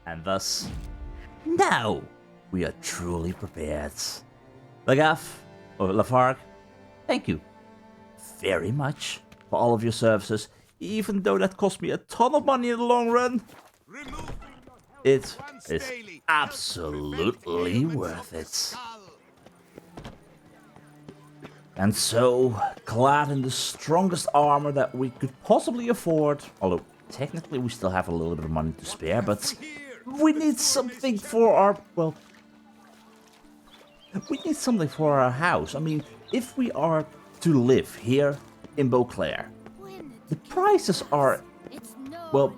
And thus, now we are truly prepared. Detlaff, or Lafargue, thank you very much for all of your services, even though that cost me a ton of money in the long run. It is absolutely worth it. And so, clad in the strongest armor that we could possibly afford, although technically we still have a little bit of money to spare, but we need something for our, well, we need something for our house. I mean, if we are to live here in Beauclair, the prices are, well,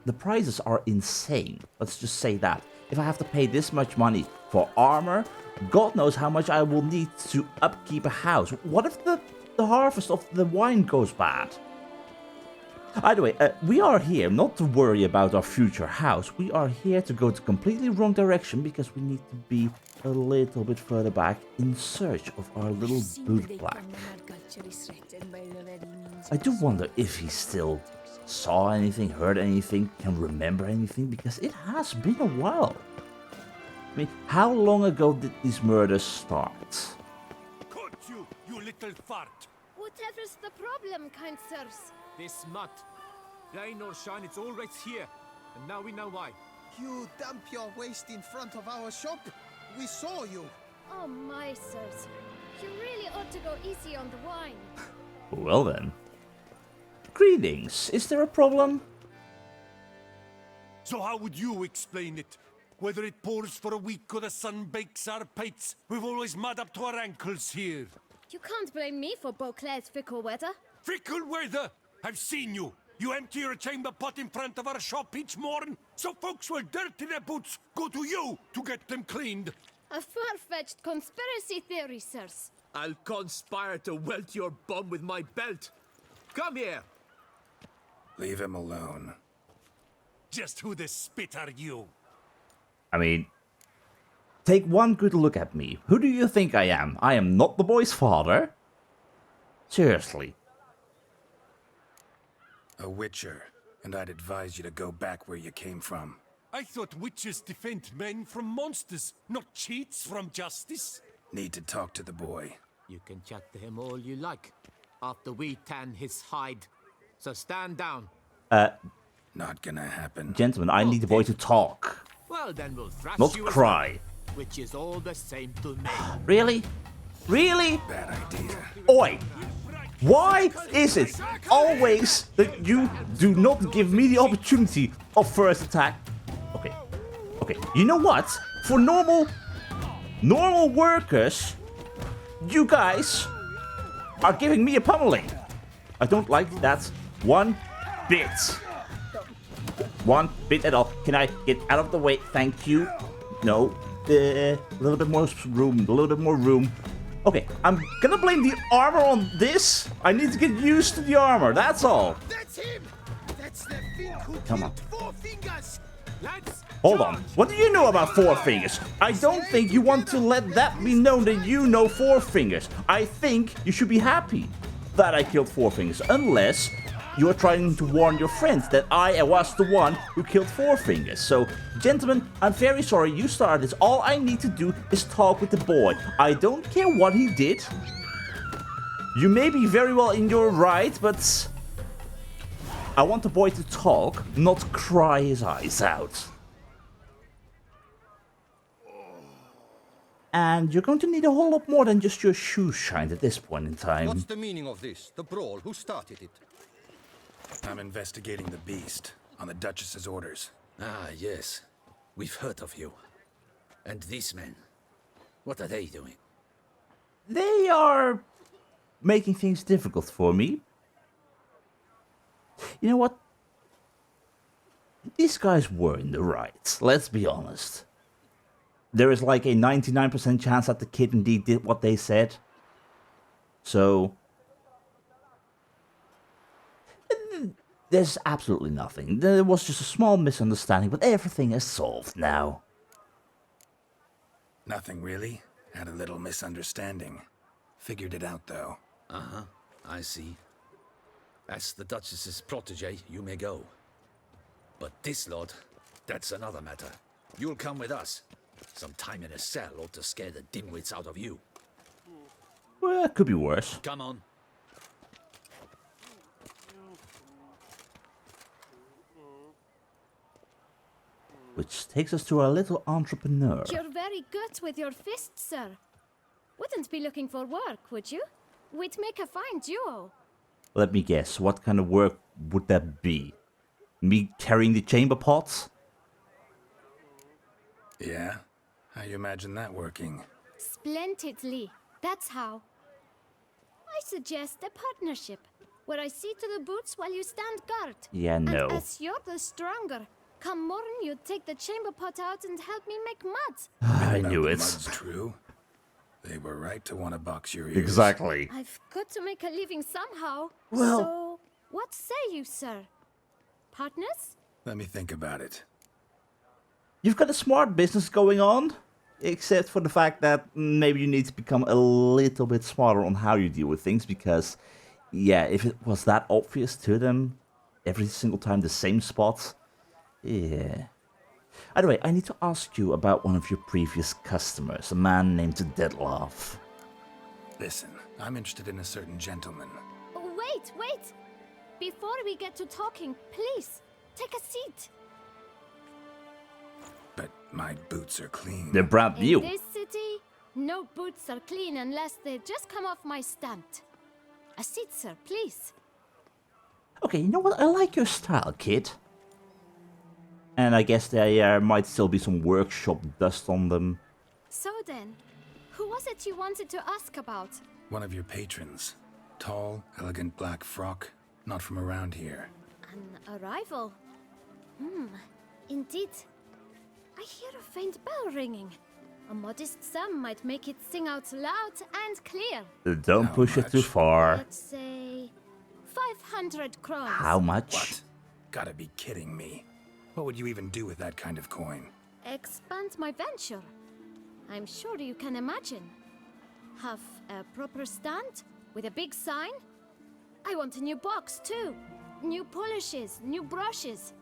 the prices are insane. Let's just say that. If I have to pay this much money for armor, God knows how much I will need to upkeep a house. What if the harvest of the wine goes bad? Either way, we are here not to worry about our future house. We are here to go the completely wrong direction because we need to be a little bit further back in search of our little Bootblack. I do wonder if he still saw anything, heard anything, can remember anything, because it has been a while. I mean, how long ago did these murders start? Cut you little fart! Whatever's the problem, kind sirs? This mud. Rain or shine, it's always here. And now we know why. You dump your waste in front of our shop? We saw you. Oh my sirs, you really ought to go easy on the wine. Well then. Greetings, is there a problem? So how would you explain it? Whether it pours for a week or the sun bakes our pates, we've always mud up to our ankles here. You can't blame me for Beauclair's fickle weather. Fickle weather! I've seen you. You empty your chamber pot in front of our shop each morn, so folks will dirty their boots, go to you to get them cleaned. A far-fetched conspiracy theory, sirs. I'll conspire to welt your bum with my belt. Come here. Leave him alone. Just who the spit are you? I mean, take one good look at me. Who do you think I am? I am not the boy's father. Seriously. A witcher, and I'd advise you to go back where you came from. I thought witches defend men from monsters, not cheats from justice. Need to talk to the boy. You can chat to him all you like, after we tan his hide. So stand down. Not gonna happen. Gentlemen, I need the boy to talk, Well, then we'll thrash not you cry. which is all the same to me. Really? Really? Bad idea. Oi! Why is it always that you do not give me the opportunity of first attack? Okay. Okay, you know what? For normal workers, you guys are giving me a pummeling. I don't like that one bit. One bit at all. Can I get out of the way? Thank you. No. A little bit more room. A little bit more room. Okay, I'm gonna blame the armor on this. I need to get used to the armor, that's all. That's him! That's the thing who Come on. killed 4 fingers! Let's Hold on. What do you know about 4 fingers? I don't think you want to let that be known that you know 4 fingers. I think you should be happy that I killed 4 fingers, unless you're trying to warn your friends that I was the one who killed 4 fingers. So, gentlemen, I'm very sorry you started this. All I need to do is talk with the boy. I don't care what he did. You may be very well in your right, but I want the boy to talk, not cry his eyes out. And you're going to need a whole lot more than just your shoes shined at this point in time. What's the meaning of this? The brawl? Who started it? I'm investigating the beast on the Duchess's orders. Ah, yes. We've heard of you. And these men, what are they doing? They are making things difficult for me. You know what? These guys were in the right, let's be honest. There is like a 99% chance that the kid indeed did what they said. So there's absolutely nothing. There was just a small misunderstanding, but everything is solved now. Nothing really. Had a little misunderstanding. Figured it out though. Uh-huh, I see. As the Duchess's protege, you may go. But This lot, that's another matter. You'll come with us. Some time in a cell ought to scare the dimwits out of you. Well, it could be worse. Come on. Which takes us to our little entrepreneur. You're very good with your fists, sir. Wouldn't be looking for work, would you? We'd make a fine duo. Let me guess, what kind of work would that be? Me carrying the chamber pots? Yeah? How you imagine that working? Splendidly. That's how. I suggest a partnership, where I see to the boots while you stand guard. Yeah, no. And as you're the stronger, come morn you take the chamber pot out and help me make mud. I About knew the it. mud's true. They were right to want to box your ears. Exactly. I've got to make a living somehow. Well- So, what say you, sir? Partners? Let me think about it. You've got a smart business going on, except for the fact that maybe you need to become a little bit smarter on how you deal with things, because, yeah, if it was that obvious to them, every single time the same spot, yeah. Anyway, I need to ask you about one of your previous customers, a man named Detlaff. Listen, I'm interested in a certain gentleman. Oh, wait! Before we get to talking, please, take a seat. But my boots are clean. They're brand new. In this city, no boots are clean unless they just come off my stand. A seat, sir, please. Okay, you know what? I like your style, kid. And I guess there might still be some workshop dust on them. So then, who was it you wanted to ask about? One of your patrons. Tall, elegant black frock. Not from around here. An arrival? Indeed. I hear a faint bell ringing. A modest sum might make it sing out loud and clear. Don't How push it too much? far. Let's say 500 crowns. How much? What? Gotta be kidding me. What would you even do with that kind of coin? Expand my venture. I'm sure you can imagine. Have a proper stand with a big sign. I want a new box too. New polishes, new brushes.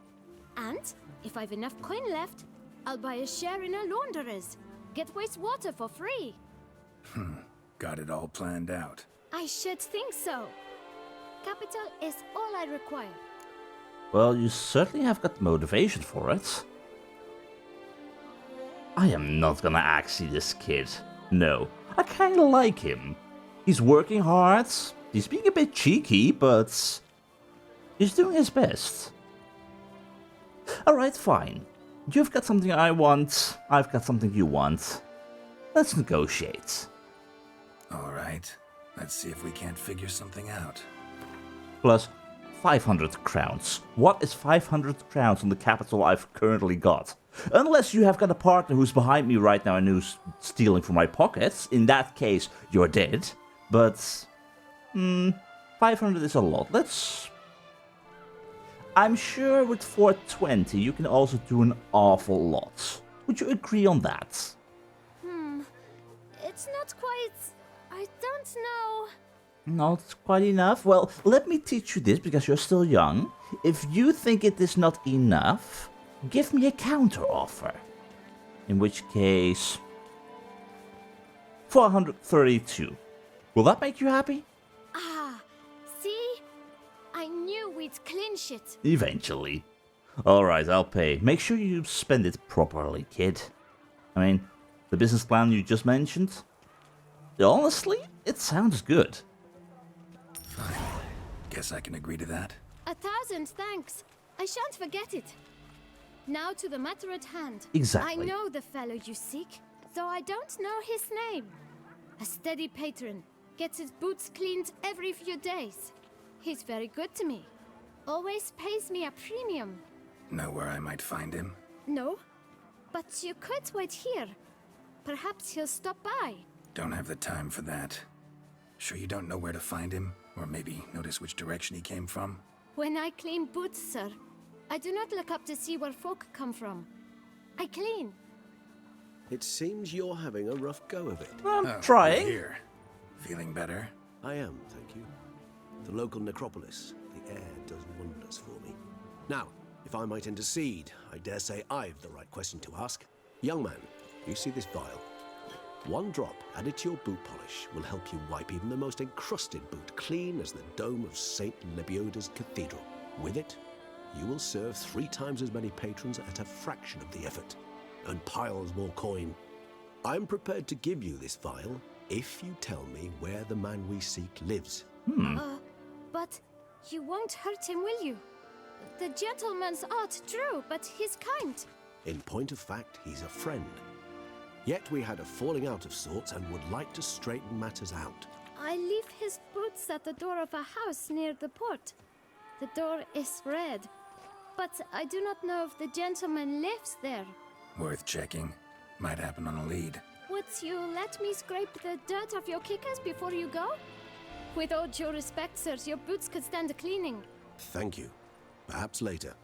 And if I've enough coin left, I'll buy a share in a launderer's. Get wastewater for free. Got it all planned out. I should think so. Capital is all I require. Well, you certainly have got motivation for it. I am not gonna axie this kid. No, I kinda like him. He's working hard, he's being a bit cheeky, but he's doing his best. Alright, fine. You've got something I want, I've got something you want. Let's negotiate. Alright. Let's see if we can't figure something out. Plus 500 crowns. What is 500 crowns on the capital I've currently got? Unless you have got a partner who's behind me right now and who's stealing from my pockets. In that case, you're dead. But 500 is a lot. I'm sure with 420 you can also do an awful lot. Would you agree on that? It's not quite... I don't know... Not quite enough? Well, let me teach you this because you're still young. If you think it is not enough, give me a counter offer. In which case... 432. Will that make you happy? Ah, see? I knew we'd clinch it. Eventually. Alright, I'll pay. Make sure you spend it properly, kid. I mean, the business plan you just mentioned? Honestly, it sounds good. Fine. Guess I can agree to that. 1,000 thanks. I shan't forget it. Now to the matter at hand. Exactly. I know the fellow you seek, though I don't know his name. A steady patron, gets his boots cleaned every few days. He's very good to me. Always pays me a premium. Know where I might find him? No, but you could wait here. Perhaps he'll stop by. Don't have the time for that. Sure you don't know where to find him? Or maybe notice which direction he came from? When I clean boots, sir, I do not look up to see where folk come from. I clean. It seems you're having a rough go of it. I'm trying. Here. Feeling better? I am, thank you. The local necropolis, the air does wonders for me. Now, If I might intercede, I dare say I've the right question to ask. Young man, you see this vial? One drop added to your boot polish will help you wipe even the most encrusted boot clean as the dome of St. Lebioda's Cathedral. With it, you will serve 3 times as many patrons at a fraction of the effort, and piles more coin. I'm prepared to give you this vial if you tell me where the man we seek lives. But you won't hurt him, will you? The gentleman's art true, but he's kind. In point of fact, he's a friend. Yet we had a falling out of sorts and would like to straighten matters out. I leave his boots at the door of a house near the port. The door is red, but I do not know if the gentleman lives there. Worth checking. Might happen on a lead. Would you let me scrape the dirt off your kickers before you go? With all due respect, sirs, your boots could stand a cleaning. Thank you. Perhaps later.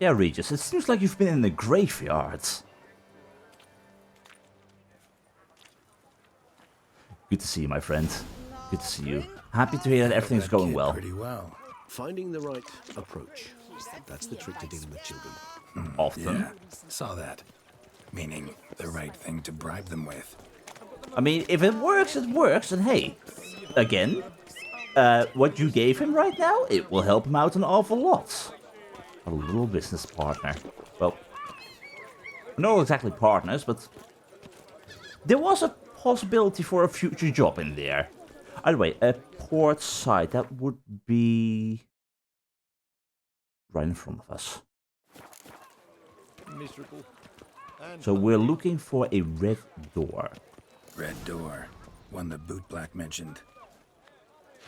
Yeah, Regis, it seems like you've been in the graveyard. Good to see you, my friend. Good to see you. Happy to hear that everything's going well. Pretty well. Finding the right approach. That's the trick to dealing with children. Often. Yeah, saw that. Meaning the right thing to bribe them with. I mean, if it works, it works. And hey, again, what you gave him right now, it will help him out an awful lot. A little business partner. Well, not exactly partners, but there was a possibility for a future job in there. Either way, a port side, that would be right in front of us. Miserable. So we're looking for a red door. Red door. One that Bootblack mentioned.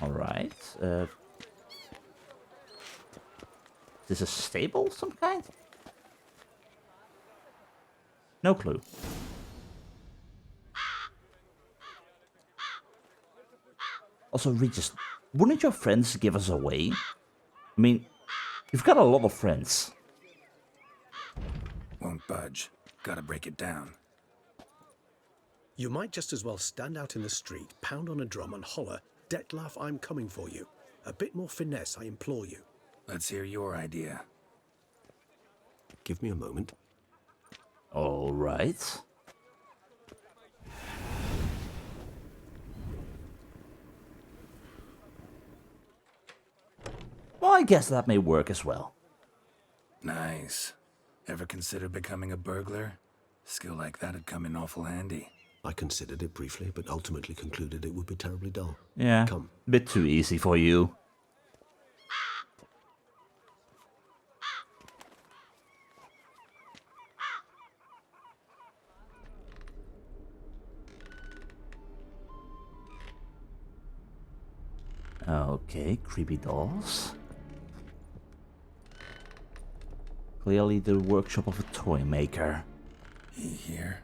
Alright. Is this a stable of some kind? No clue. Also, Regis, wouldn't your friends give us away? I mean, you've got a lot of friends. Won't budge. Gotta break it down. You might just as well stand out in the street, pound on a drum and holler, "Detlaff, I'm coming for you." A bit more finesse, I implore you. Let's hear your idea. Give me a moment. Alright. Well, I guess that may work as well. Nice. Ever consider becoming a burglar? Skill like that'd come in awful handy. I considered it briefly, but ultimately concluded it would be terribly dull. Yeah, Come. bit too easy for you. Okay, creepy dolls. Clearly the workshop of a toy maker. He here?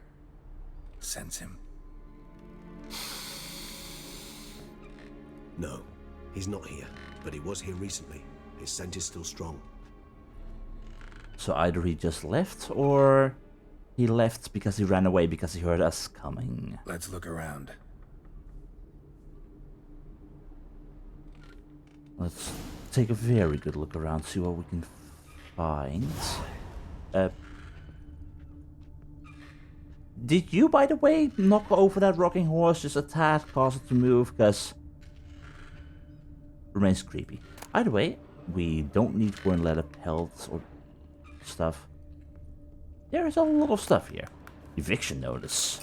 Sense him. No, he's not here, but he was here recently. His scent is still strong. So either he just left, or he left because he ran away because he heard us coming. Let's look around. Let's take a very good look around, see what we can find. Did you, by the way, knock over that rocking horse just a tad, cause it to move, because remains creepy. Either way, we don't need worn leather pelts or stuff. There is a lot of stuff here. Eviction notice.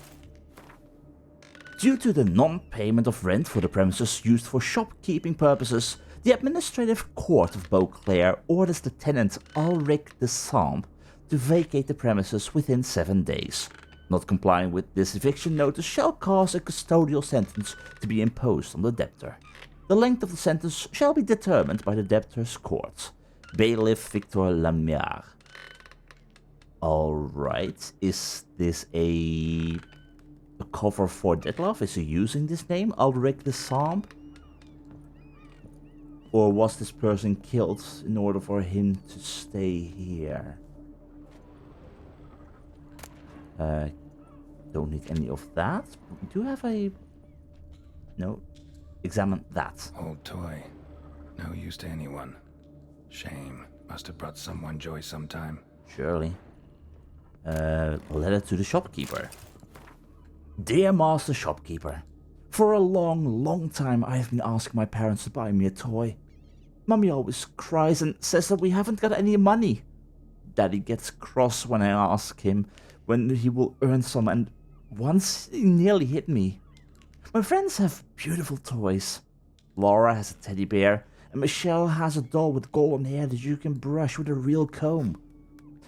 Due to the non-payment of rent for the premises used for shopkeeping purposes, the Administrative Court of Beauclair orders the tenant Ulrich de Samp to vacate the premises within 7 days. Not complying with this eviction notice shall cause a custodial sentence to be imposed on the debtor. The length of the sentence shall be determined by the debtor's court. Bailiff Victor Lamier. Alright, is this a cover for Detlaff? Is he using this name, Ulrich de Samp? Or was this person killed in order for him to stay here? Don't need any of that. We do have a... No. Examine that. Old toy. No use to anyone. Shame. Must have brought someone joy sometime. Surely. Letter to the shopkeeper. Dear Master Shopkeeper, for a long time I have been asking my parents to buy me a toy. Mummy always cries and says that we haven't got any money. Daddy gets cross when I ask him when he will earn some, and once he nearly hit me. My friends have beautiful toys. Laura has a teddy bear, and Michelle has a doll with golden hair that you can brush with a real comb.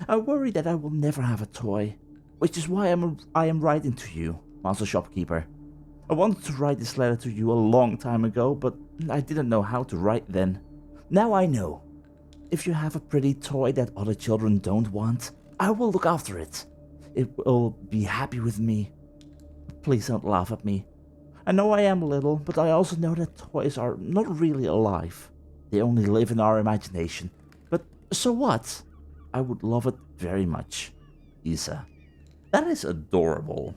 I worry that I will never have a toy, which is why I am writing to you, Master Shopkeeper. I wanted to write this letter to you a long time ago, but I didn't know how to write then. Now I know. If you have a pretty toy that other children don't want, I will look after it. It will be happy with me. Please don't laugh at me. I know I am little, but I also know that toys are not really alive. They only live in our imagination. But so what? I would love it very much. Isa. That is adorable.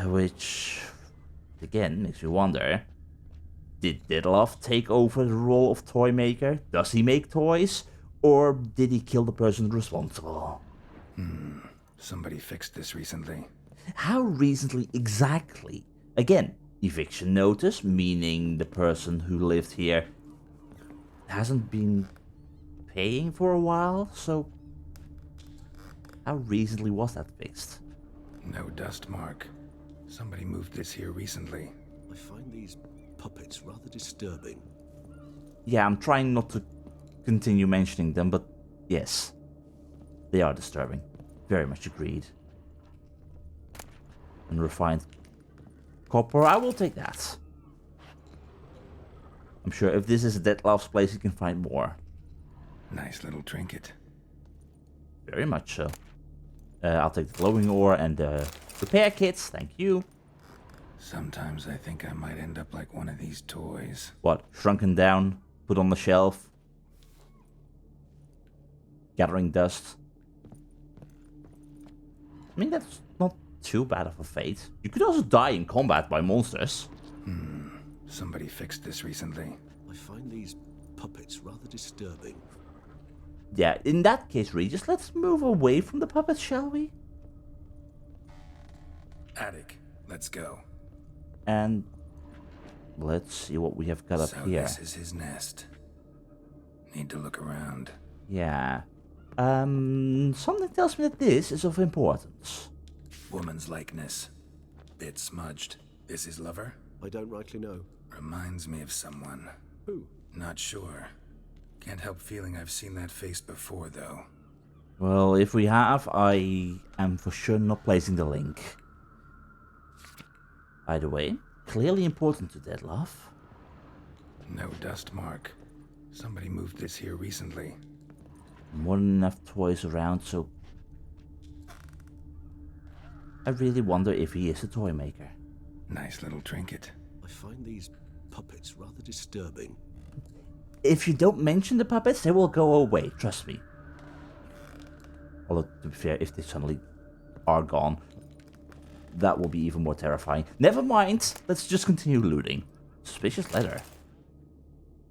Which, again, makes me wonder. Did Detlaff take over the role of toy maker? Does he make toys? Or did he kill the person responsible? Somebody fixed this recently. How recently exactly? Again, eviction notice, meaning the person who lived here hasn't been paying for a while, so how recently was that fixed? No dust mark. Somebody moved this here recently. I find these puppets rather disturbing. Yeah, I'm trying not to continue mentioning them, but yes, they are disturbing. Very much agreed. And refined copper, I will take that. I'm sure if this is a Detlaff's place, you can find more. Nice little trinket. Very much so. I'll take the glowing ore and the repair kits, thank you. Sometimes I think I might end up like one of these toys. What, shrunken down, put on the shelf, gathering dust. I mean, that's not too bad of a fate. You could also die in combat by monsters. Somebody fixed this recently. I find these puppets rather disturbing. Yeah, in that case, Regis, let's move away from the puppets, shall we? Attic, let's go. And let's see what we have got up here. So this is his nest. Need to look around. Yeah. Something tells me that this is of importance. Woman's likeness. Bit smudged. This his lover? I don't rightly know. Reminds me of someone. Who? Not sure. Can't help feeling I've seen that face before, though. Well, if we have, I am for sure not placing the link. Either way, clearly important to Detlaff. No dust mark. Somebody moved this here recently. More than enough toys around, so I really wonder if he is a toy maker. Nice little trinket. I find these puppets rather disturbing. If you don't mention the puppets, they will go away, trust me. Although, to be fair, if they suddenly are gone, that will be even more terrifying. Never mind, let's just continue looting. Suspicious letter.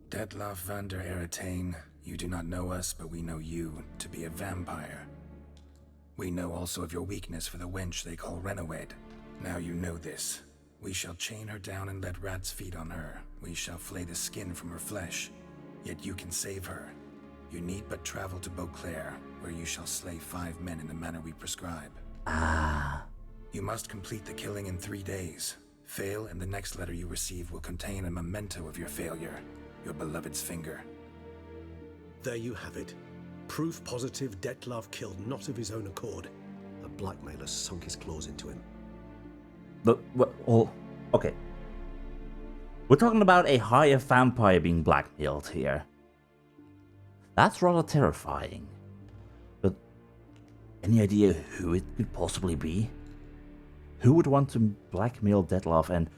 Detlaff van der Eretain, you do not know us, but we know you to be a vampire. We know also of your weakness for the wench they call Renowed. Now you know this. We shall chain her down and let rats feed on her. We shall flay the skin from her flesh. Yet you can save her. You need but travel to Beauclair, where you shall slay 5 men in the manner we prescribe. You must complete the killing in 3 days. Fail, and the next letter you receive will contain a memento of your failure. Your beloved's finger. There you have it. Proof positive Detlaff killed not of his own accord. A blackmailer sunk his claws into him. But, well, okay. We're talking about a higher vampire being blackmailed here. That's rather terrifying. But any idea who it could possibly be? Who would want to blackmail Detlaff, and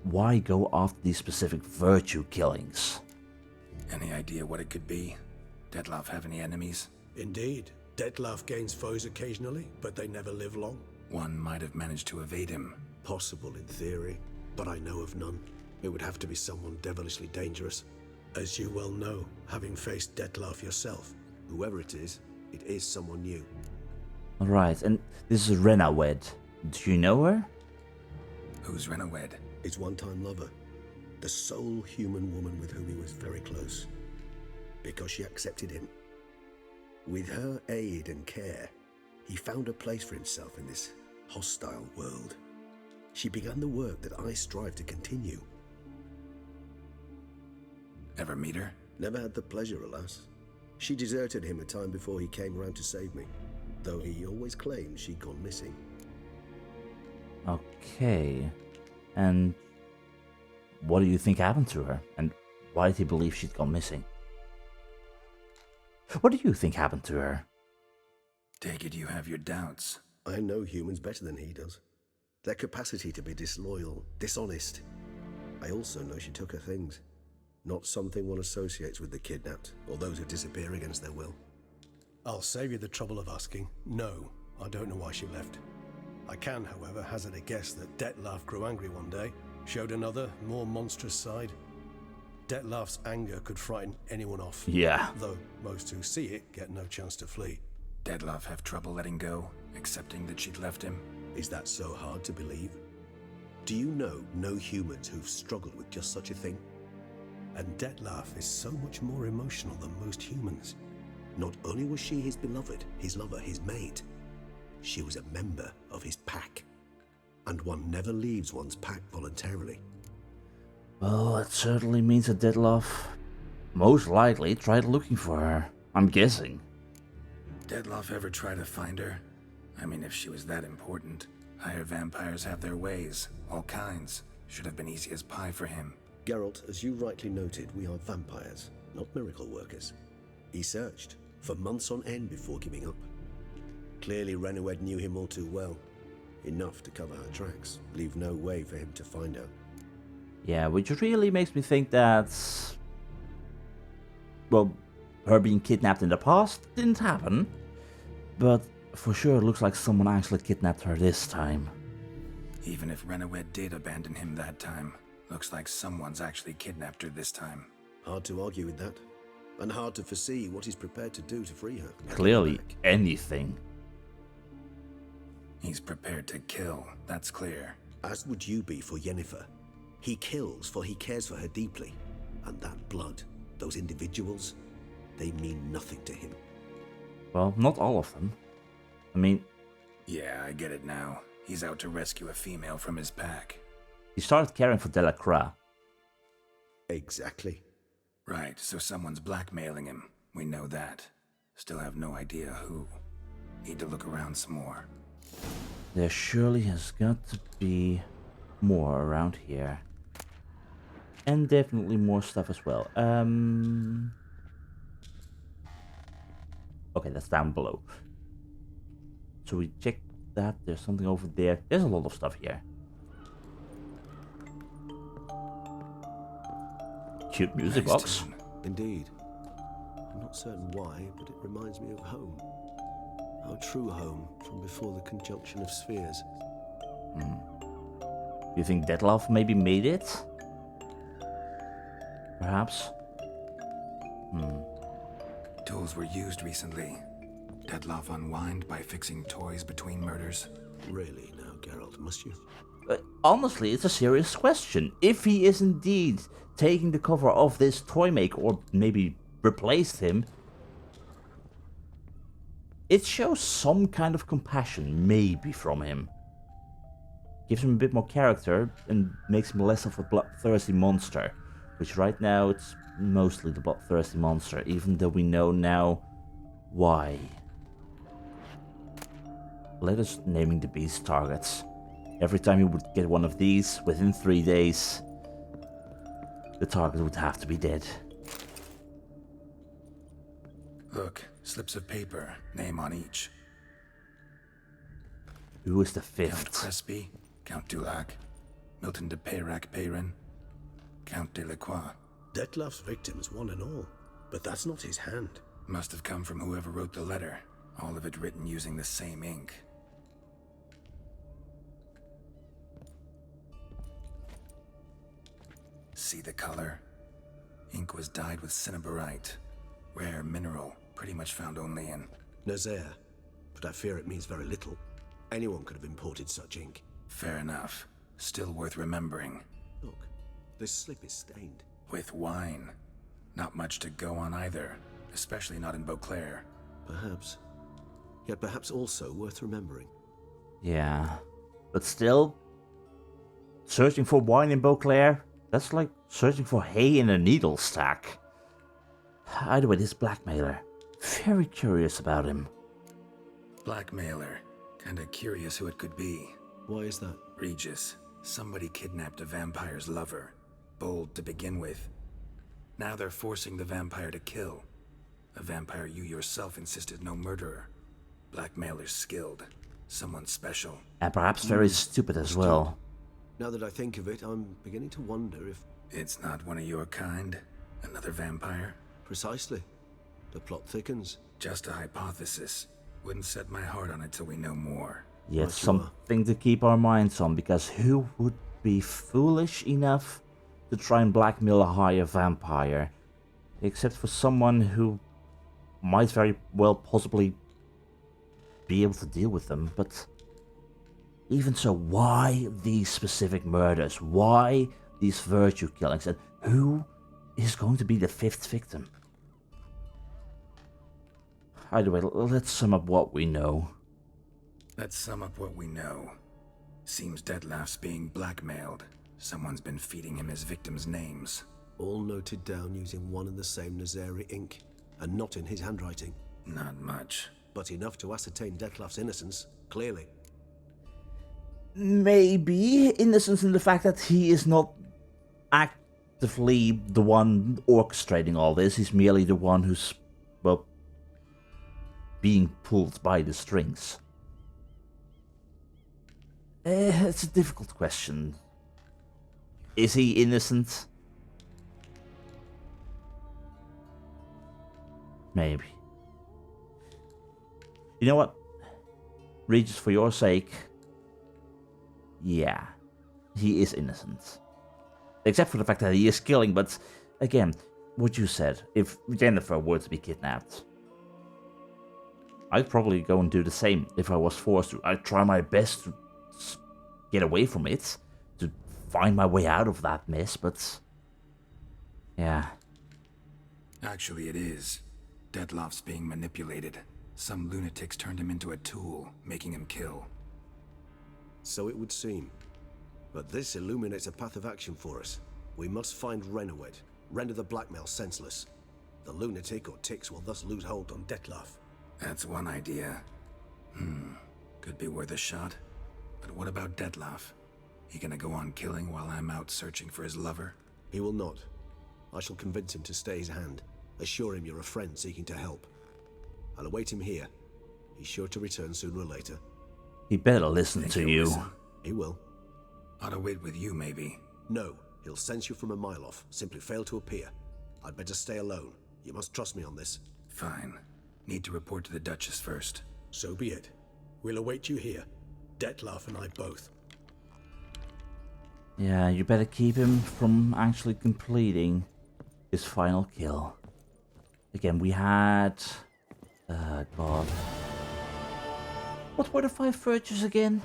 why go after these specific virtue killings? Any idea what it could be? Detlaff have any enemies? Indeed. Detlaff gains foes occasionally, but they never live long. One might have managed to evade him. Possible in theory, but I know of none. It would have to be someone devilishly dangerous. As you well know, having faced Detlaff yourself, whoever it is someone new. Alright, and this is Renawed. Do you know her? Who's Renawed? His one-time lover. The sole human woman with whom he was very close. Because she accepted him. With her aid and care, he found a place for himself in this hostile world. She began the work that I strive to continue. Ever meet her? Never had the pleasure, alas. She deserted him a time before he came around to save me, though he always claimed she'd gone missing. Okay. And what do you think happened to her? And why did he believe she'd gone missing? What do you think happened to her? Take it you have your doubts. I know humans better than he does. Their capacity to be disloyal, dishonest. I also know she took her things. Not something one associates with the kidnapped, or those who disappear against their will. I'll save you the trouble of asking. No, I don't know why she left. I can, however, hazard a guess that Detlaff grew angry one day, showed another, more monstrous side. Detlaff's anger could frighten anyone off. Yeah. Though most who see it get no chance to flee. Detlaff have trouble letting go, accepting that she'd left him? Is that so hard to believe? Do you know no humans who've struggled with just such a thing? And Detlaff is so much more emotional than most humans. Not only was she his beloved, his lover, his mate, she was a member of his pack. And one never leaves one's pack voluntarily. Well, it certainly means that Detlaff most likely tried looking for her. I'm guessing. Detlaff ever try to find her? I mean, if she was that important. Higher vampires have their ways, all kinds. Should have been easy as pie for him. Geralt, as you rightly noted, we are vampires, not miracle workers. He searched for months on end before giving up. Clearly Renawed knew him all too well. Enough to cover her tracks, leave no way for him to find out. Yeah, which really makes me think that... well, her being kidnapped in the past didn't happen. But for sure it looks like someone actually kidnapped her this time. Even if Renawed did abandon him that time, looks like someone's actually kidnapped her this time. Hard to argue with that. And hard to foresee what he's prepared to do to free her. Clearly, anything. He's prepared to kill, that's clear. As would you be for Yennefer. He kills for he cares for her deeply. And that blood, those individuals, they mean nothing to him. Well, not all of them. I mean... yeah, I get it now. He's out to rescue a female from his pack. he started caring for Delacroix. Exactly. Right, so someone's blackmailing him. We know that. Still have no idea who. Need to look around some more. There surely has got to be more around here. And definitely more stuff as well. Okay, that's down below. So we check that. There's something over there. There's a lot of stuff here. Cute music box. tune. Indeed. I'm not certain why, but it reminds me of home. Our true home from before the conjunction of spheres. Do you think Detlaff maybe made it? Perhaps? Tools were used recently. Detlaff unwind by fixing toys between murders. Really now, Geralt, must you? Honestly, it's a serious question. If he is indeed taking the cover of this toy maker, or maybe replaced him, it shows some kind of compassion, maybe, from him. Gives him a bit more character and makes him less of a bloodthirsty monster. Which right now, it's mostly the bloodthirsty monster, even though we know now why. Let us naming the beast targets. Every time you would get one of these, within 3 days, the target would have to be dead. Look, slips of paper, name on each. Who is the Count fifth? Crespi, Count Dulac, Milton de Peyrac-Peyrin, Count Delacroix. Detlaff's victims, one and all. But that's not his hand. Must have come from whoever wrote the letter. All of it written using the same ink. See the color? Ink was dyed with cinnabarite. Rare mineral, pretty much found only in... Nazaire. But I fear it means very little. Anyone could have imported such ink. Fair enough. Still worth remembering. Look, this slip is stained. With wine. Not much to go on either. Especially not in Beauclair. Perhaps. Yet perhaps also worth remembering. Yeah. But still, searching for wine in Beauclair, that's like searching for hay in a needle stack. Either way, this blackmailer. Very curious about him. Blackmailer. Kinda curious who it could be. Why is that? Regis. Somebody kidnapped a vampire's lover. Bold to begin with. Now they're forcing the vampire to kill. A vampire you yourself insisted no murderer. Blackmailer's skilled. Someone special. And perhaps very stupid as well. Now that I think of it, I'm beginning to wonder if... It's not one of your kind? Another vampire? Precisely. The plot thickens. Just a hypothesis. Wouldn't set my heart on it till we know more. Yet Right, something to keep our minds on, because who would be foolish enough to try and blackmail a higher vampire? Except for someone who might very well possibly be able to deal with them, but even so, why these specific murders? Why these virtue killings? And who is going to be the fifth victim? Either way, let's sum up what we know. Let's sum up what we know. Seems Detlaff's being blackmailed. Someone's been feeding him his victims' names. All noted down using one and the same Nazaire ink, and not in his handwriting. Not much. But enough to ascertain Detlaff's innocence, clearly. Maybe innocence in the fact that he is not actively the one orchestrating all this. He's merely the one who's, well, being pulled by the strings. It's a difficult question. Is he innocent? Maybe. You know what? Regis, for your sake, yeah, he is innocent. Except for the fact that he is killing, but again, what you said, if Jennifer were to be kidnapped, I'd probably go and do the same if I was forced to. I'd try my best to get away from it, to find my way out of that mess, but yeah. Actually, it is. Detlaff's being manipulated. Some lunatics turned him into a tool, making him kill. So it would seem. But this illuminates a path of action for us. We must find Renowed, render the blackmail senseless. The lunatic or ticks will thus lose hold on Detlaff. That's one idea. Could be worth a shot. But what about Detlaff? He gonna go on killing while I'm out searching for his lover? He will not. I shall convince him to stay his hand. Assure him you're a friend seeking to help. I'll await him here. He's sure to return sooner or later. He better listen Think to he'll you. listen? He will. Ought to wait with you, maybe. No, he'll sense you from a mile off. Simply fail to appear. I'd better stay alone. You must trust me on this. Fine. Need to report to the Duchess first. So be it. We'll await you here. Detlaff and I both. Yeah, you better keep him from actually completing his final kill. Again, we had... God. What were the 5 virtues again?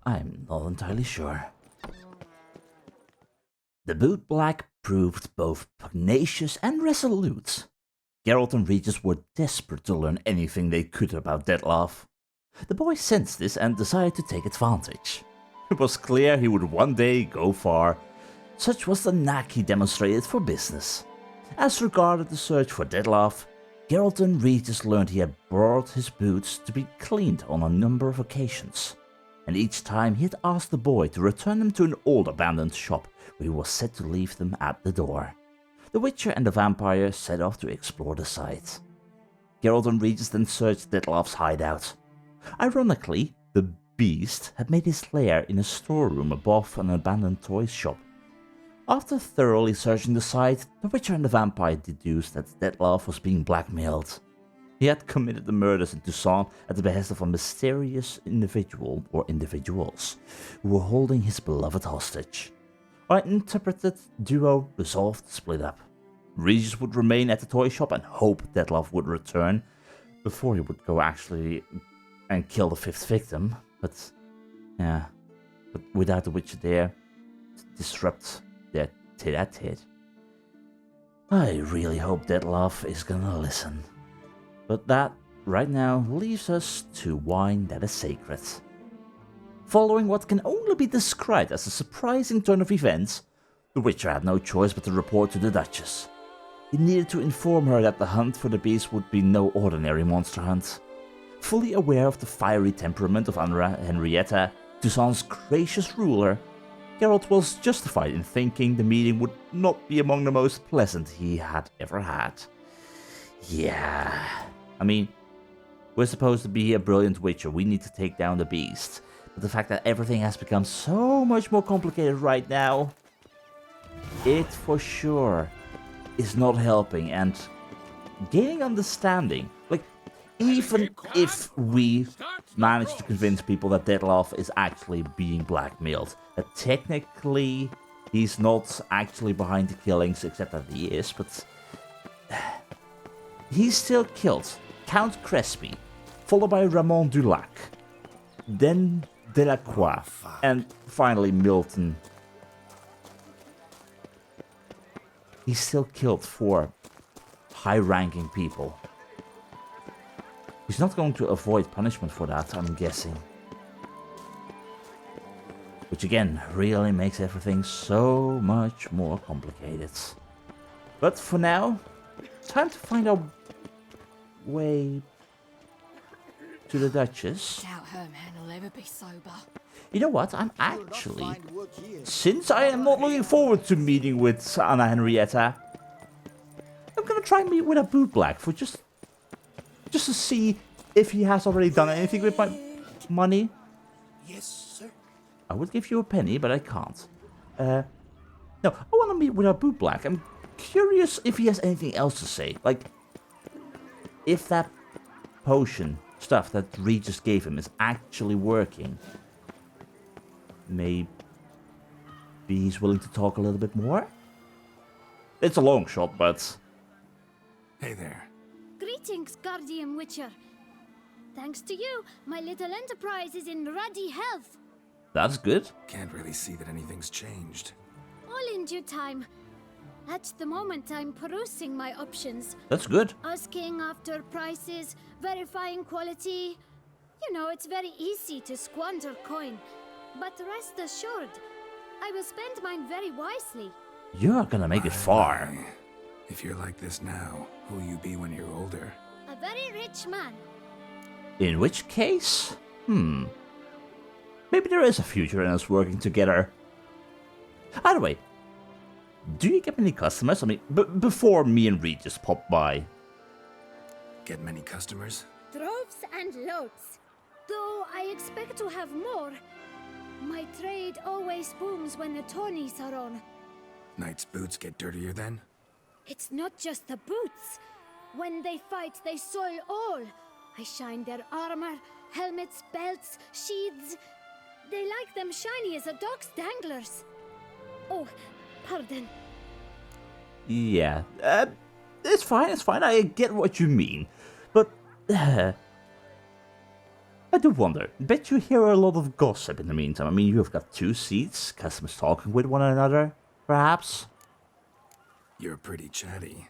I'm not entirely sure. The Bootblack proved both pugnacious and resolute. Geralt and Regis were desperate to learn anything they could about Detlaff. The boy sensed this and decided to take advantage. It was clear he would one day go far. Such was the knack he demonstrated for business. As regarded the search for Detlaff, Geralt and Regis learned he had brought his boots to be cleaned on a number of occasions, and each time he had asked the boy to return them to an old abandoned shop where he was said to leave them at the door. The Witcher and the vampire set off to explore the site. Geralt and Regis then searched Detlaff's hideout. Ironically, the beast had made his lair in a storeroom above an abandoned toy shop. After thoroughly searching the site, the Witcher and the vampire deduced that Detlaff was being blackmailed. He had committed the murders in Toussaint at the behest of a mysterious individual or individuals who were holding his beloved hostage. I interpreted duo resolved to split up. Regis would remain at the toy shop and hope Detlaff would return before he would go actually and kill the 5th victim. But yeah, but without the Witcher there to disrupt their tit-a-tit. I really hope Detlaff is gonna listen. But that, right now, leaves us to wine that is sacred. Following what can only be described as a surprising turn of events, the Witcher had no choice but to report to the Duchess. He needed to inform her that the hunt for the beast would be no ordinary monster hunt. Fully aware of the fiery temperament of Anna Henrietta, Toussaint's gracious ruler, Geralt was justified in thinking the meeting would not be among the most pleasant he had ever had. Yeah, I mean, we're supposed to be a brilliant Witcher, we need to take down the beast. But the fact that everything has become so much more complicated right now, it for sure is not helping and gaining understanding. Like, even if we manage to convince people that Detlaff is actually being blackmailed, that technically he's not actually behind the killings, except that he is, but he still killed Count Crespi, followed by Ramon Dulac, then Delacroix, and finally Milton. He still killed 4 high-ranking people. He's not going to avoid punishment for that, I'm guessing. Which again, really makes everything so much more complicated. But for now, time to find our way to the Duchess. Doubt her man will ever be sober. You know what, I'm actually, since I am not looking forward to meeting with Anna Henrietta, I'm gonna try and meet with a Bootblack for just to see if he has already done anything with my money. Yes, sir. I would give you a penny, but I can't. No, I want to meet with our Bootblack. I'm curious if he has anything else to say. Like, if that potion stuff that Regis gave him is actually working. Maybe he's willing to talk a little bit more? It's a long shot, but... Hey there. Greetings, Guardian Witcher. Thanks to you, my little enterprise is in ruddy health. That's good. Can't really see that anything's changed. All in due time. At the moment, I'm perusing my options. That's good. Asking after prices, verifying quality. You know, it's very easy to squander coin. But rest assured, I will spend mine very wisely. You're gonna make it far. If you're like this now, who will you be when you're older? A very rich man. In which case, maybe there is a future in us working together. Either way, do you get many customers? I mean, before me and Regis pop by. Get many customers? Droves and loads. Though I expect to have more. My trade always booms when the tourneys are on. Knights' boots get dirtier then? It's not just the boots. When they fight, they soil all. I shine their armor, helmets, belts, sheaths. They like them shiny as a dog's danglers. Oh, pardon. Yeah, it's fine, I get what you mean. But, I do wonder, bet you hear a lot of gossip in the meantime. I mean, you've got 2 seats, customers talking with one another, perhaps? You're pretty chatty.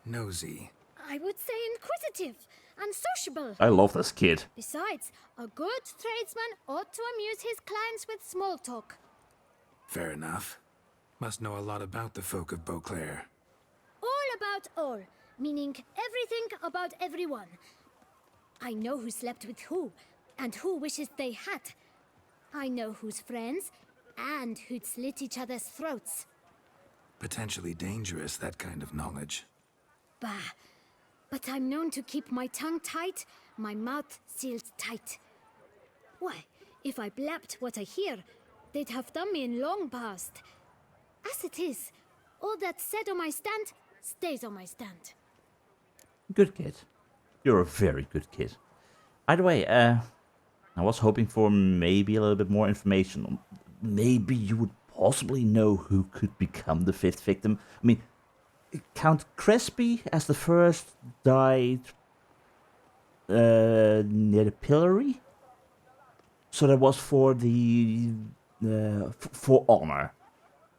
Nosy. I would say inquisitive and sociable. I love this kid. Besides, a good tradesman ought to amuse his clients with small talk. Fair enough. Must know a lot about the folk of Beauclair. All about all, meaning everything about everyone. I know who slept with who, and who wishes they had. I know who's friends, and who'd slit each other's throats. Potentially dangerous, that kind of knowledge. Bah. But I'm known to keep my tongue tight, my mouth sealed tight. Why, if I blabbed what I hear, they'd have done me in long past. As it is, all that's said on my stand stays on my stand. Good kid. You're a very good kid. Either way, I was hoping for maybe a little bit more information. Maybe you would possibly know who could become the 5th victim. I mean, Count Crespi as the first died near the pillory. So that was for the for honor.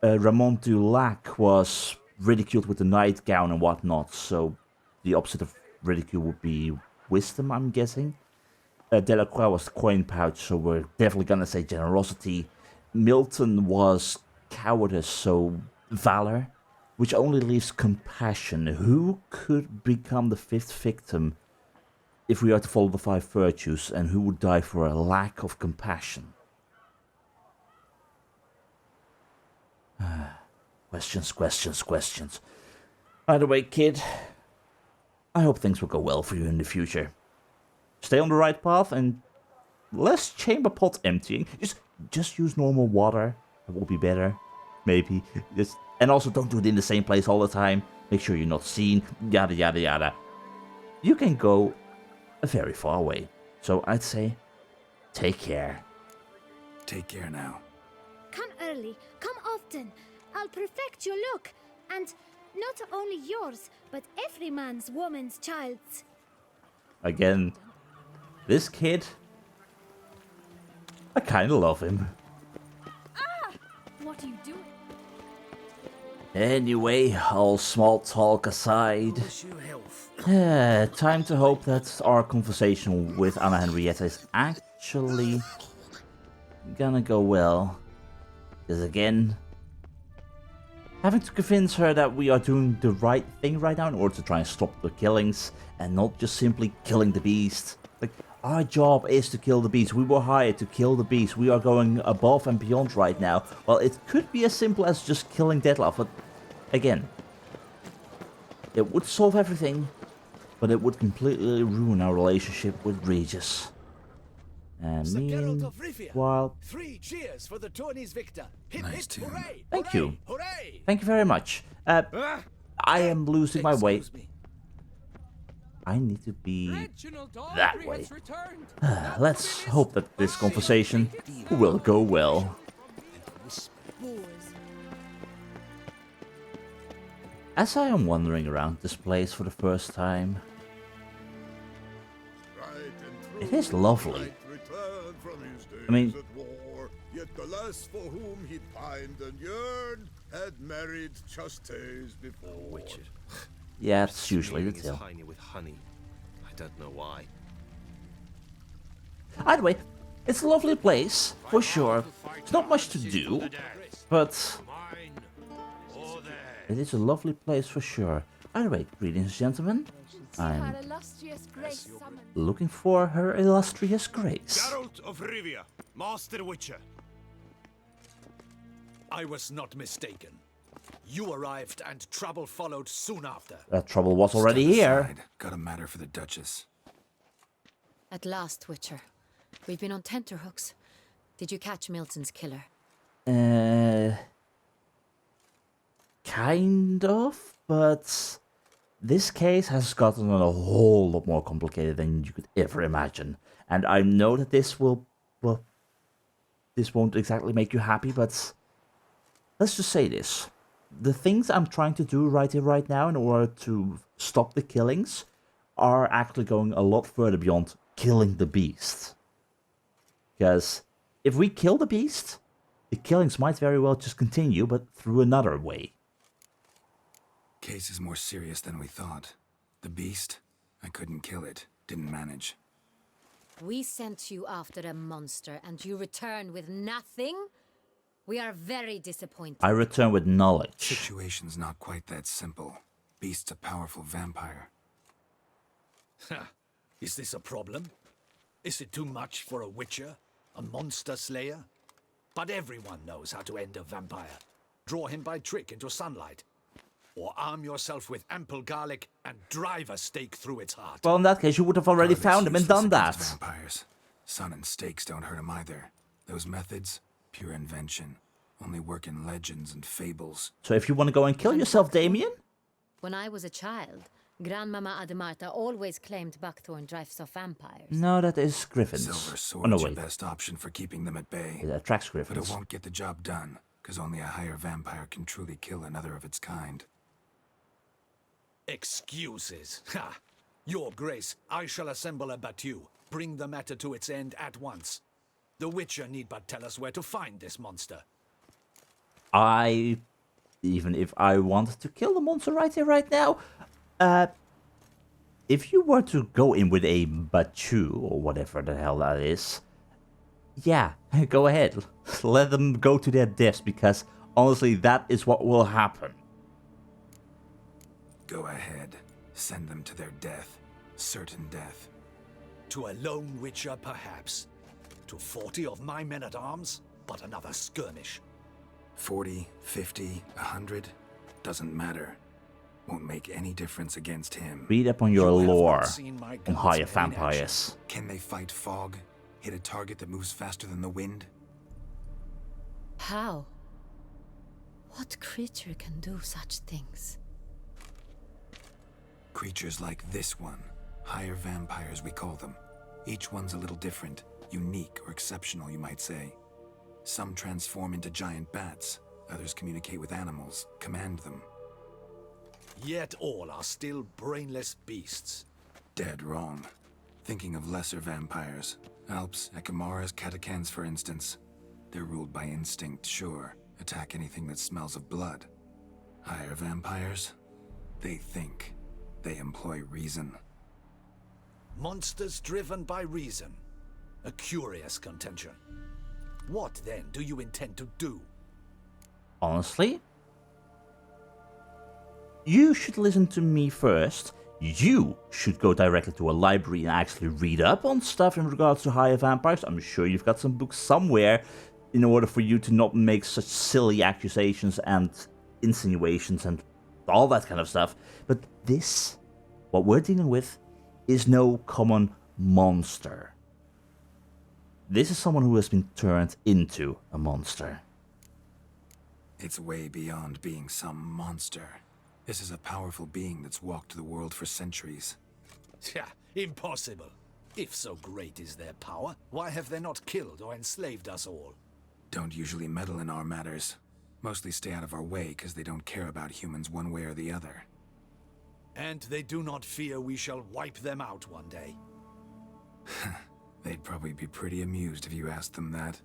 Ramon Dulac was ridiculed with the nightgown and whatnot, so the opposite of ridicule would be wisdom, I'm guessing. Delacroix was the coin pouch, so we're definitely gonna say generosity. Milton was cowardice, so valor, which only leaves compassion. Who could become the 5th victim if we are to follow the 5 virtues, and who would die for a lack of compassion? Questions. Either way, kid, I hope things will go well for you in the future. Stay on the right path and less chamber pot emptying. Just use normal water. It will be better. Maybe. And also don't do it in the same place all the time. Make sure you're not seen. Yada yada yada. You can go very far away. So I'd say, take care. Take care now. Come early, come often. I'll perfect your look. And not only yours, but every man's, woman's, child's. Again, this kid, I kind of love him. What are you doing? Anyway, all small talk aside, time to hope that our conversation with Anna Henrietta is actually gonna go well. Because again, having to convince her that we are doing the right thing right now in order to try and stop the killings and not just simply killing the beast. Like, our job is to kill the beast. We were hired to kill the beast. We are going above and beyond right now. Well, it could be as simple as just killing Detlaff, but again, it would solve everything, but it would completely ruin our relationship with Regis. And meanwhile, 3 cheers for the tourney's victor. Nice tune. Hooray! Thank you. Hooray! Thank you very much. I am losing my way. I need to be that way. Let's hope that this conversation will go well. As I am wandering around this place for the first time, it is lovely. I mean, yet the lass for whom he pined and yearned had married just days before. yeah, it's usually the tale. With honey. I don't know why. Either way, it's a lovely place, for sure. It's not much to do, but it is a lovely place for sure. Either way, greetings, gentlemen. I'm looking for her illustrious grace. Geralt of Rivia, Master Witcher. I was not mistaken. You arrived and trouble followed soon after. That trouble was already Step here. aside. Got a matter for the Duchess. At last, Witcher. We've been on tenterhooks. Did you catch Milton's killer? Kind of, but this case has gotten a whole lot more complicated than you could ever imagine. And I know that this will, well, this won't exactly make you happy, but let's just say this. The things I'm trying to do right here, right now, in order to stop the killings, are actually going a lot further beyond killing the beast. Because if we kill the beast, the killings might very well just continue, but through another way. Case is more serious than we thought. The beast, I couldn't kill it. Didn't manage. We sent you after a monster and you returned with nothing? We are very disappointed. I return with knowledge. Situation's not quite that simple. Beast's a powerful vampire. Is this a problem? Is it too much for a witcher? A monster slayer? But everyone knows how to end a vampire. Draw him by trick into sunlight. Or arm yourself with ample garlic and drive a stake through its heart. Well, in that case, you would have already found him and done that. Vampires. Sun and stakes don't hurt him either. Those methods, pure invention. Only work in legends and fables. So if you want to go and kill yourself, Damien? When I was a child, Grandmama Ademarta always claimed buckthorn drives off vampires. No, that is griffins. Silver Oh, sword's no, your wait. best option for keeping them at bay. It attracts But griffins. it won't get the job done. because only a higher vampire can truly kill another of its kind. Excuses. Ha! Your Grace, I shall assemble a BaW. Bring the matter to its end at once. The Witcher need but tell us where to find this monster. Even if I wanted to kill the monster right here, right now, if you were to go in with a BaW, or whatever the hell that is, yeah, go ahead. Let them go to their deaths, because honestly, that is what will happen. Go ahead. Send them to their death. Certain death. To a lone Witcher, perhaps. To 40 of my men-at-arms, but another skirmish. 40, 50, 100, doesn't matter. Won't make any difference against him. Read up on your You have not lore seen my on guardsmen higher in vampires. action. Can they fight fog? Hit a target that moves faster than the wind? How? What creature can do such things? Creatures like this one. Higher vampires, we call them. Each one's a little different. Unique or exceptional, you might say. Some transform into giant bats. Others communicate with animals, command them. Yet all are still brainless beasts. Dead wrong. Thinking of lesser vampires. Alps, Ekamaras, Catacans, for instance. They're ruled by instinct, sure. Attack anything that smells of blood. Higher vampires? They think. They employ reason. Monsters driven by reason. A curious contention. What, then, do you intend to do? Honestly, you should listen to me first. You should go directly to a library and actually read up on stuff in regards to higher vampires. I'm sure you've got some books somewhere in order for you to not make such silly accusations and insinuations and all that kind of stuff. But this, what we're dealing with, is no common monster. This is someone who has been turned into a monster. It's way beyond being some monster. This is a powerful being that's walked the world for centuries. Yeah, impossible. If so great is their power, why have they not killed or enslaved us all? Don't usually meddle in our matters. Mostly stay out of our way because they don't care about humans one way or the other. And they do not fear we shall wipe them out one day. They'd probably be pretty amused if you asked them that.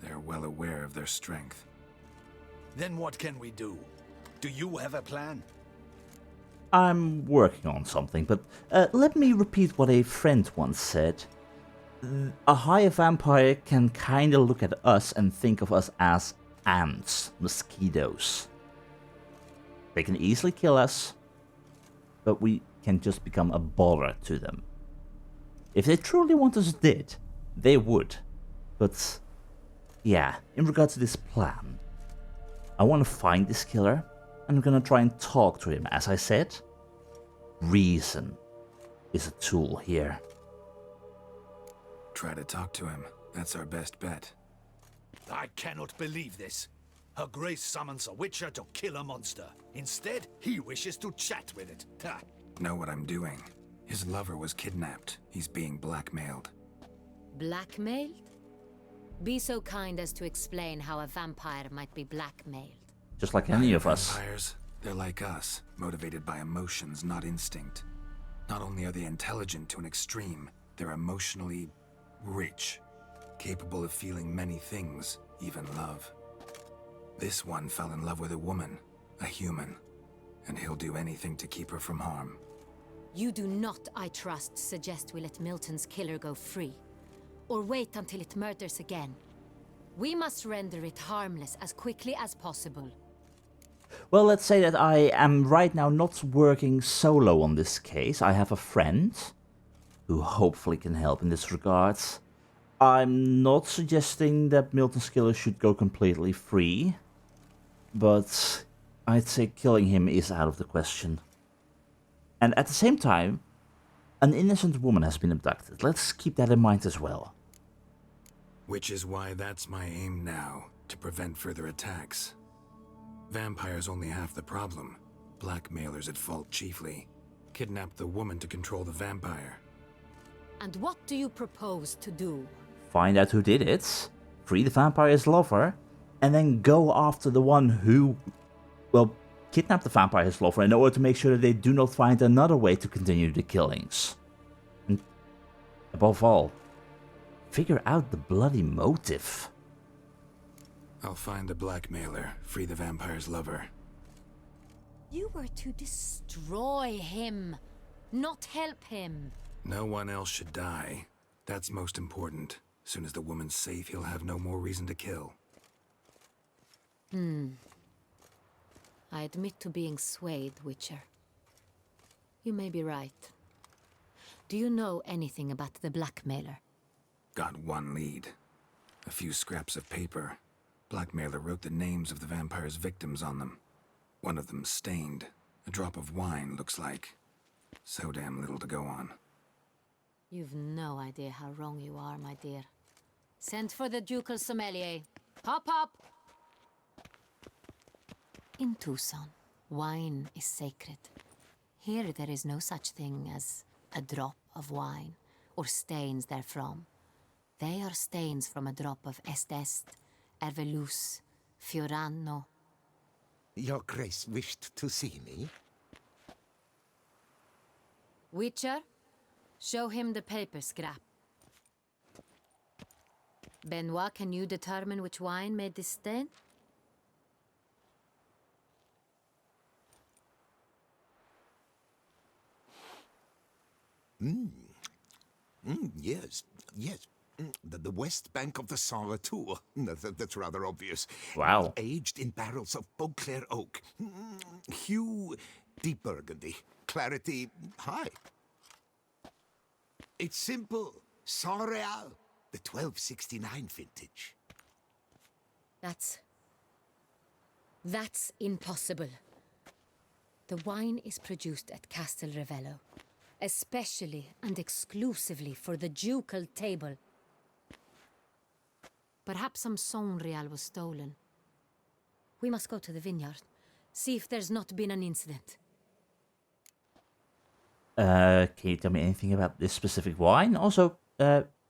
They're well aware of their strength. Then what can we do? Do you have a plan? I'm working on something, but let me repeat what a friend once said. A higher vampire can kinda look at us and think of us as ants, mosquitoes. They can easily kill us, but we can just become a bother to them. If they truly want us dead, they would. But yeah, in regards to this plan, I want to find this killer, and I'm gonna try and talk to him. As I said, reason is a tool here. Try to talk to him. That's our best bet. I cannot believe this. Her Grace summons a Witcher to kill a monster. Instead, he wishes to chat with it. Ha! Know what I'm doing. His lover was kidnapped. He's being blackmailed. Blackmailed? Be so kind as to explain how a vampire might be blackmailed. Just like any of us. Vampires, they're like us, motivated by emotions, not instinct. Not only are they intelligent to an extreme, they're emotionally rich, capable of feeling many things, even love. This one fell in love with a woman, a human, and he'll do anything to keep her from harm. You do not, I trust, suggest we let Milton's killer go free, or wait until it murders again. We must render it harmless as quickly as possible. Well, let's say that I am right now not working solo on this case. I have a friend who hopefully can help in this regard. I'm not suggesting that Milton's killer should go completely free, but I'd say killing him is out of the question. And at the same time, an innocent woman has been abducted. Let's keep that in mind as well. Which is why that's my aim now, to prevent further attacks. Vampires only half the problem. Blackmailers at fault chiefly. Kidnapped the woman to control the vampire. And what do you propose to do? Find out who did it, free the vampire's lover, and then go after the one who, well, kidnapped the vampire, his lover, in order to make sure that they do not find another way to continue the killings. And above all, figure out the bloody motive. I'll find the blackmailer, free the vampire's lover. You were to destroy him, not help him. No one else should die. That's most important. As soon as the woman's safe, he'll have no more reason to kill. I admit to being swayed, Witcher. You may be right. Do you know anything about the blackmailer? Got one lead. A few scraps of paper. Blackmailer wrote the names of the vampire's victims on them. One of them stained. A drop of wine, looks like. So damn little to go on. You've no idea how wrong you are, my dear. Send for the ducal sommelier. Hop, hop! In Tucson, wine is sacred. Here there is no such thing as a drop of wine, or stains therefrom. They are stains from a drop of Est, Ervelus, Fiorano. Your Grace wished to see me? Witcher, show him the paper scrap. BaW, can you determine which wine made this stain? Yes, yes. The west bank of the Saint Retour. That's rather obvious. Wow. Aged in barrels of Beauclair oak. Hue, deep burgundy. Clarity, high. It's simple. Saint Real, the 1269 vintage. That's impossible. The wine is produced at Castel Ravello, especially and exclusively for the ducal table. Perhaps some Saint Real was stolen. We must go to the vineyard, see if there's not been an incident. Can you tell me anything about this specific wine? Also,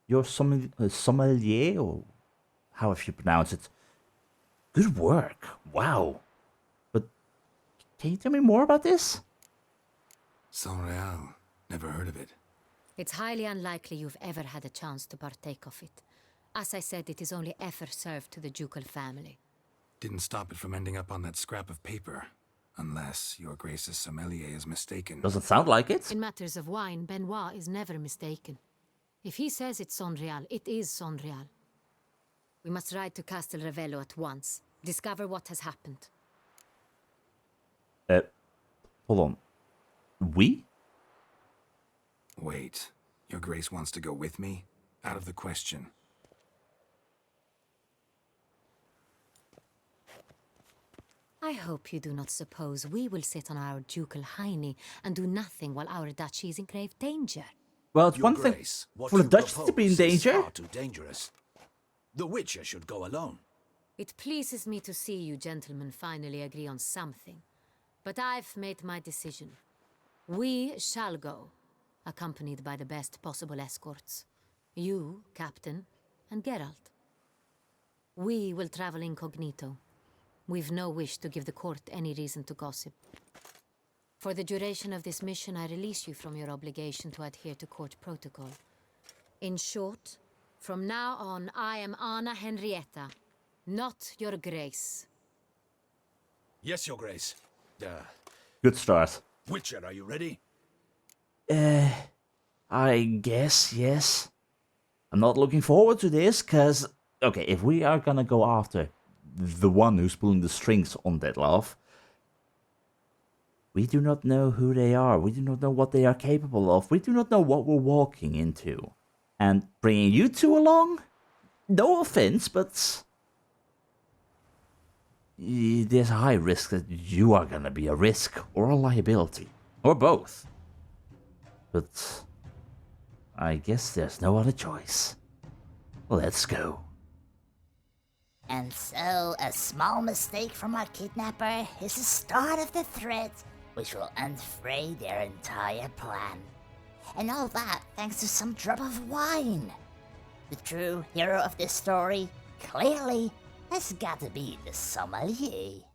your sommelier, or however you pronounce it. Good work. Wow. But can you tell me more about this? Saint Real. Never heard of it. It's highly unlikely you've ever had a chance to partake of it. As I said, it is only ever served to the ducal family. Didn't stop it from ending up on that scrap of paper. Unless your Grace's sommelier is mistaken. Doesn't sound like it. In matters of wine, BaW is never mistaken. If he says it's Saint Real, it is Saint Real. We must ride to Castel Ravello at once. Discover what has happened. Hold on. We? Wait. Your Grace wants to go with me? Out of the question. I hope you do not suppose we will sit on our ducal hiney and do nothing while our duchy is in grave danger. Well, it's Your one Grace, thing what for the you Dutch to be in propose is danger. far too dangerous. The Witcher should go alone. It pleases me to see you gentlemen finally agree on something. But I've made my decision. We shall go, accompanied by the best possible escorts. You, Captain, and Geralt. We will travel incognito. We've no wish to give the court any reason to gossip. For the duration of this mission, I release you from your obligation to adhere to court protocol. In short, from now on, I am Anna Henrietta, not your Grace. Yes, Your Grace. Good start. Witcher, are you ready? I guess, yes. I'm not looking forward to this, cause... Okay, if we are gonna go after the one who's pulling the strings on Detlaff, we do not know who they are. We do not know what they are capable of. We do not know what we're walking into. And bringing you two along? No offense, but... there's a high risk that you are gonna be a risk or a liability. Or both. But... I guess there's no other choice. Let's go. And so, a small mistake from our kidnapper is the start of the threat, which will unfray their entire plan. And all that thanks to some drop of wine. The true hero of this story, clearly, That's gotta be the sommelier.